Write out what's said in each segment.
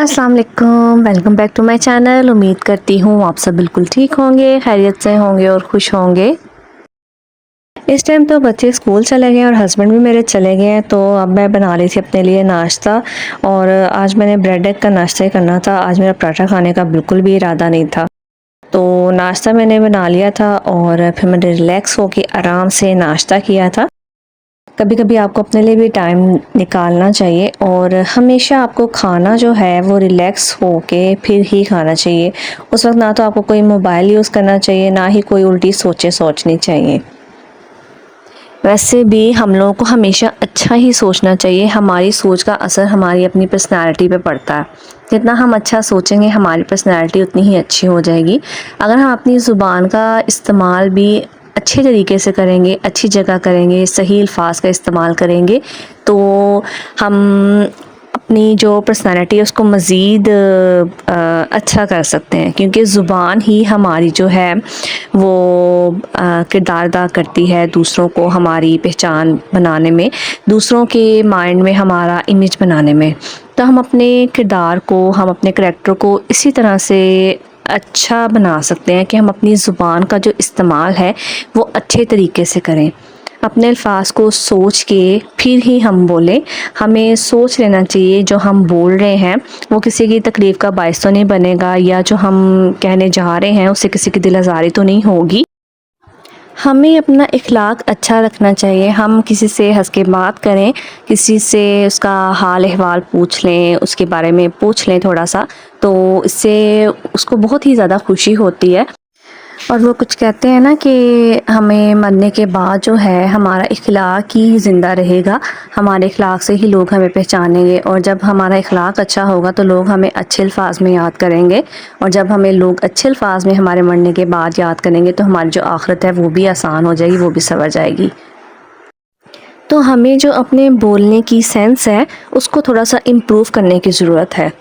अस्सलाम वालेकुम, welcome back to my channel. उम्मीद करती हूँ आप सब बिल्कुल ठीक होंगे, खैरियत से होंगे और खुश होंगे। इस टाइम तो बच्चे स्कूल चले गए और हस्बैंड भी मेरे चले गए हैं, तो अब मैं बना रही थी अपने लिए नाश्ता। और आज मैंने ब्रेड एग का नाश्ता ही करना था। आज मेरा पराठा खाने का बिल्कुल भी इरादा नहीं था। तो नाश्ता मैंने बना लिया था और फिर मैंने रिलैक्स होके आराम से नाश्ता किया था। कभी कभी आपको अपने लिए भी टाइम निकालना चाहिए और हमेशा आपको खाना जो है वो रिलैक्स होके फिर ही खाना चाहिए। उस वक्त ना तो आपको कोई मोबाइल यूज़ करना चाहिए, ना ही कोई उल्टी सोचें सोचनी चाहिए। वैसे भी हम लोगों को हमेशा अच्छा ही सोचना चाहिए। हमारी सोच का असर हमारी अपनी पर्सनैलिटी पे पड़ता है। जितना हम अच्छा सोचेंगे हमारी पर्सनैलिटी उतनी ही अच्छी हो जाएगी। अगर हम अपनी ज़ुबान का इस्तेमाल भी अच्छे तरीके से करेंगे, अच्छी जगह करेंगे, सही अल्फाज का इस्तेमाल करेंगे, तो हम अपनी जो पर्सनैलिटी है उसको मज़ीद अच्छा कर सकते हैं। क्योंकि ज़ुबान ही हमारी जो है वो किरदार अदा करती है दूसरों को हमारी पहचान बनाने में, दूसरों के माइंड में हमारा इमेज बनाने में। तो हम अपने किरदार को, हम अपने करैक्टर को इसी तरह से अच्छा बना सकते हैं कि हम अपनी ज़ुबान का जो इस्तेमाल है वो अच्छे तरीके से करें। अपने अल्फाज को सोच के फिर ही हम बोलें। हमें सोच लेना चाहिए जो हम बोल रहे हैं वो किसी की तकलीफ़ का बायस तो नहीं बनेगा, या जो हम कहने जा रहे हैं उससे किसी की दिल आज़ारी तो नहीं होगी। हमें अपना इखलाक अच्छा रखना चाहिए। हम किसी से हंस के बात करें, किसी से उसका हाल अहवाल पूछ लें, उसके बारे में पूछ लें थोड़ा सा, तो इससे उसको बहुत ही ज़्यादा खुशी होती है। और वो कुछ कहते हैं ना कि हमें मरने के बाद जो है हमारा इखलाक ही ज़िंदा रहेगा। हमारे इखलाक से ही लोग हमें पहचानेंगे, और जब हमारा इखलाक अच्छा होगा तो लोग हमें अच्छे अल्फाज में याद करेंगे। और जब हमें लोग अच्छे अल्फाज में हमारे मरने के बाद याद करेंगे तो हमारी जो आखिरत है वो भी आसान हो जाएगी, वो भी संवर जाएगी। तो हमें जो अपने बोलने की सेंस है उसको थोड़ा सा इम्प्रूव करने की ज़रूरत है।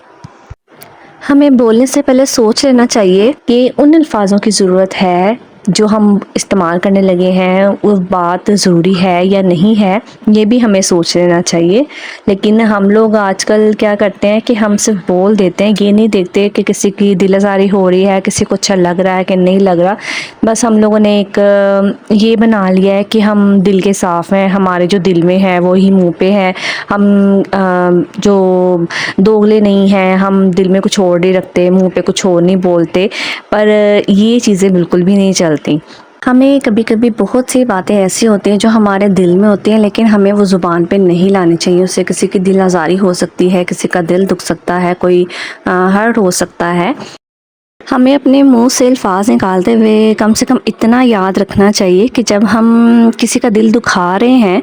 हमें बोलने से पहले सोच लेना चाहिए कि उन अल्फाजों की ज़रूरत है जो हम इस्तेमाल करने लगे हैं, वो बात ज़रूरी है या नहीं है, ये भी हमें सोच लेना चाहिए। लेकिन हम लोग आजकल क्या करते हैं कि हम सिर्फ बोल देते हैं, ये नहीं देखते कि किसी की दिल आज़ारी हो रही है, किसी को अच्छा लग रहा है कि नहीं लग रहा। बस हम लोगों ने एक ये बना लिया है कि हम दिल के साफ़ हैं, हमारे जो दिल में है वो ही मुँह पे है। हम जो दोगले नहीं हैं, हम दिल में कुछ और नहीं रखते, मुंह पे कुछ और नहीं बोलते। पर ये चीज़ें बिल्कुल भी नहीं चलती। हमें कभी कभी बहुत सी बातें ऐसी होती हैं जो हमारे दिल में होती हैं, लेकिन हमें वो ज़ुबान पे नहीं लानी चाहिए। उससे किसी की दिल आज़ारी हो सकती है, किसी का दिल दुख सकता है, कोई हर्ट हो सकता है। हमें अपने मुंह से अल्फाज निकालते हुए कम से कम इतना याद रखना चाहिए कि जब हम किसी का दिल दुखा रहे हैं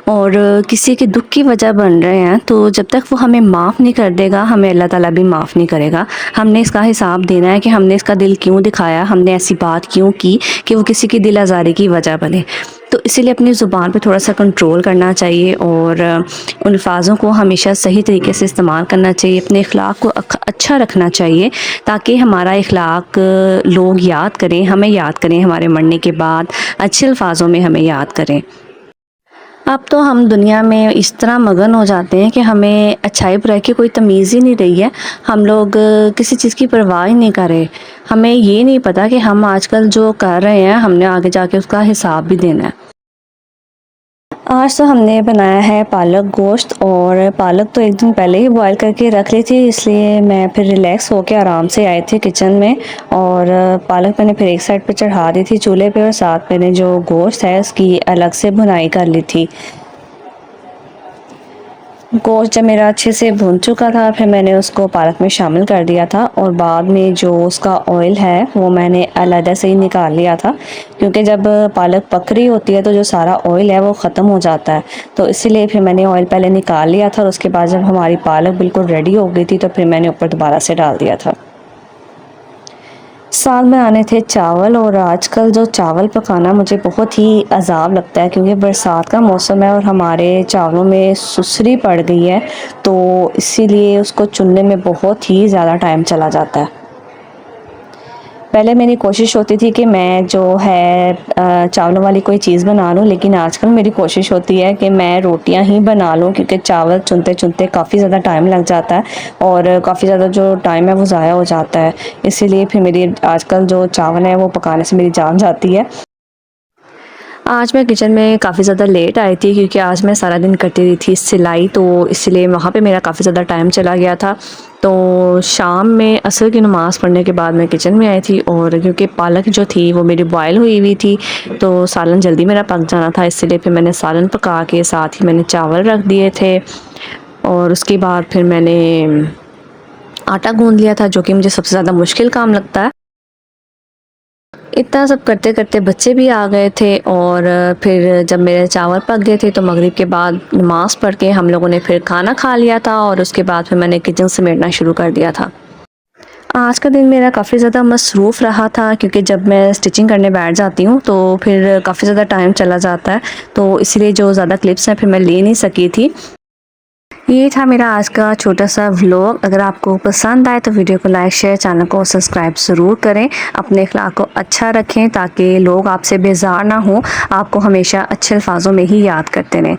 और किसी के दुख की वजह बन रहे हैं, तो जब तक वो हमें माफ़ नहीं कर देगा हमें अल्लाह ताला भी माफ़ नहीं करेगा। हमने इसका हिसाब देना है कि हमने इसका दिल क्यों दिखाया, हमने ऐसी बात क्यों की कि वो किसी की दिल आज़ारी की वजह बने। तो इसीलिए अपनी ज़ुबान पे थोड़ा सा कंट्रोल करना चाहिए और उन अल्फाज़ों को हमेशा सही तरीके से इस्तेमाल करना चाहिए। अपने अखलाक को अच्छा रखना चाहिए ताकि हमारा इखलाक लोग याद करें, हमें याद करें, हमारे मरने के बाद अच्छे अल्फाजों में हमें याद करें। अब तो हम दुनिया में इस तरह मगन हो जाते हैं कि हमें अच्छाई बुराई की कोई तमीज़ ही नहीं रही है। हम लोग किसी चीज़ की परवाह ही नहीं कर रहे। हमें ये नहीं पता कि हम आजकल जो कर रहे हैं हमने आगे जाके उसका हिसाब भी देना है। आज तो हमने बनाया है पालक गोश्त, और पालक तो एक दिन पहले ही बॉईल करके रख ली थी, इसलिए मैं फिर रिलैक्स होके आराम से आई थी किचन में। और पालक मैंने फिर एक साइड पे चढ़ा दी थी चूल्हे पे, और साथ मैंने जो गोश्त है उसकी अलग से भुनाई कर ली थी। गोश्त जब मेरा अच्छे से भुन चुका था फिर मैंने उसको पालक में शामिल कर दिया था, और बाद में जो उसका ऑयल है वो मैंने अलग से ही निकाल लिया था। क्योंकि जब पालक पक रही होती है तो जो सारा ऑयल है वो ख़त्म हो जाता है, तो इसीलिए फिर मैंने ऑयल पहले निकाल लिया था। और उसके बाद जब हमारी पालक बिल्कुल रेडी हो गई थी तो फिर मैंने ऊपर दोबारा से डाल दिया था। साथ में आने थे चावल, और आजकल जो चावल पकाना मुझे बहुत ही अज़ाब लगता है क्योंकि बरसात का मौसम है और हमारे चावलों में सुसरी पड़ गई है, तो इसीलिए उसको चुनने में बहुत ही ज़्यादा टाइम चला जाता है। पहले मेरी कोशिश होती थी कि मैं जो है चावलों वाली कोई चीज़ बना लूँ, लेकिन आजकल मेरी कोशिश होती है कि मैं रोटियां ही बना लूँ, क्योंकि चावल चुनते चुनते काफ़ी ज़्यादा टाइम लग जाता है और काफ़ी ज़्यादा जो टाइम है वो ज़ाया हो जाता है। इसीलिए फिर मेरी आजकल जो चावल है वो पकाने से मेरी जान जाती है। आज मैं किचन में काफ़ी ज़्यादा लेट आई थी, क्योंकि आज मैं सारा दिन करती रही थी सिलाई, तो इसलिए वहाँ पे मेरा काफ़ी ज़्यादा टाइम चला गया था। तो शाम में असर की नमाज़ पढ़ने के बाद मैं किचन में आई थी, और क्योंकि पालक जो थी वो मेरी बॉयल हुई हुई थी, तो सालन जल्दी मेरा पक जाना था, इसलिए फिर मैंने सालन पका के साथ ही मैंने चावल रख दिए थे। और उसके बाद फिर मैंने आटा गूँध लिया था, जो कि मुझे सबसे ज़्यादा मुश्किल काम लगता है। इतना सब करते करते बच्चे भी आ गए थे, और फिर जब मेरे चावल पक गए थे तो मगरिब के बाद नमाज़ पढ़ के हम लोगों ने फिर खाना खा लिया था, और उसके बाद फिर मैंने किचन समेटना शुरू कर दिया था। आज का दिन मेरा काफ़ी ज़्यादा मसरूफ़ रहा था, क्योंकि जब मैं स्टिचिंग करने बैठ जाती हूँ तो फिर काफ़ी ज़्यादा टाइम चला जाता है, तो इसलिए जो ज़्यादा क्लिप्स हैं फिर मैं ले नहीं सकी थी। ये था मेरा आज का छोटा सा व्लॉग। अगर आपको पसंद आए तो वीडियो को लाइक शेयर, चैनल को सब्सक्राइब ज़रूर करें। अपने अखलाक को अच्छा रखें ताकि लोग आपसे बेजार ना हो, आपको हमेशा अच्छे अल्फाजों में ही याद करते रहें।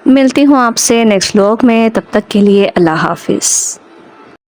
मिलती हूँ आपसे नेक्स्ट व्लॉग में, तब तक के लिए अल्लाह हाफिज़।